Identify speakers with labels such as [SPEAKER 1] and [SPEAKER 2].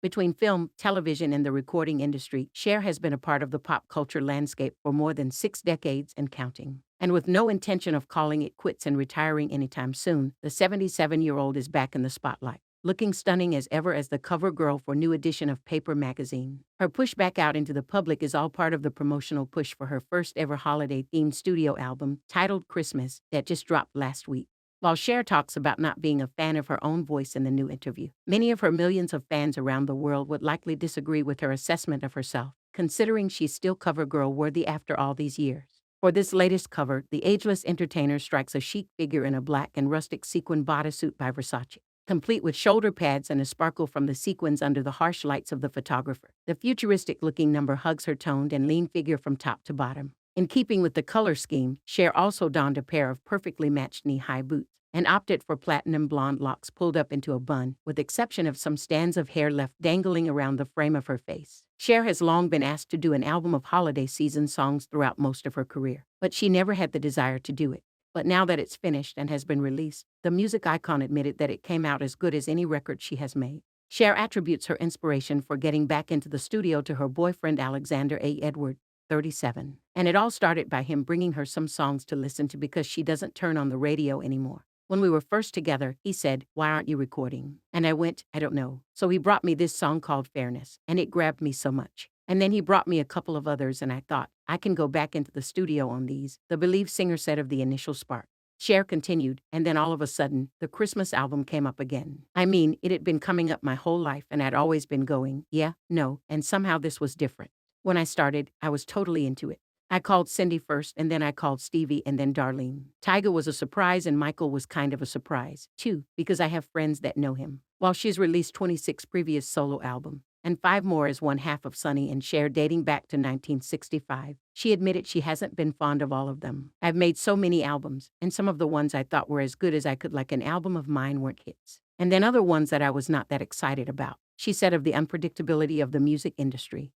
[SPEAKER 1] Between film, television, and the recording industry, Cher has been a part of the pop culture landscape for more than 6 decades and counting. And with no intention of calling it quits and retiring anytime soon, the 77-year-old is back in the spotlight, looking stunning as ever as the cover girl for new edition of Paper magazine. Her push back out into the public is all part of the promotional push for her first ever holiday-themed studio album, titled Christmas, that just dropped last week. While Cher talks about not being a fan of her own voice in the new interview, many of her millions of fans around the world would likely disagree with her assessment of herself, considering she's still cover girl worthy after all these years. For this latest cover, the ageless entertainer strikes a chic figure in a black and rustic sequin bodysuit by Versace, complete with shoulder pads and a sparkle from the sequins under the harsh lights of the photographer. The futuristic-looking number hugs her toned and lean figure from top to bottom. In keeping with the color scheme, Cher also donned a pair of perfectly matched knee-high boots and opted for platinum blonde locks pulled up into a bun, with exception of some strands of hair left dangling around the frame of her face. Cher has long been asked to do an album of holiday season songs throughout most of her career, but she never had the desire to do it. But now that it's finished and has been released, the music icon admitted that it came out as good as any record she has made. Cher attributes her inspiration for getting back into the studio to her boyfriend Alexander A. Edward, 37. And it all started by him bringing her some songs to listen to because she doesn't turn on the radio anymore. When we were first together, he said, "Why aren't you recording?" And I went, "I don't know." So he brought me this song called Fairness, and it grabbed me so much. And then he brought me a couple of others, and I thought, I can go back into the studio on these, the Believe singer said of the initial spark. Cher continued, and then all of a sudden, the Christmas album came up again. I mean, it had been coming up my whole life, and I'd always been going, yeah, no, and somehow this was different. When I started, I was totally into it. I called Cindy first, and then I called Stevie, and then Darlene. Tyga was a surprise, and Michael was kind of a surprise, too, because I have friends that know him. While she's released 26 previous solo albums, and 5 more as one half of Sonny and Cher dating back to 1965, she admitted she hasn't been fond of all of them. I've made so many albums, and some of the ones I thought were as good as I could like an album of mine weren't hits. And then other ones that I was not that excited about. She said of the unpredictability of the music industry.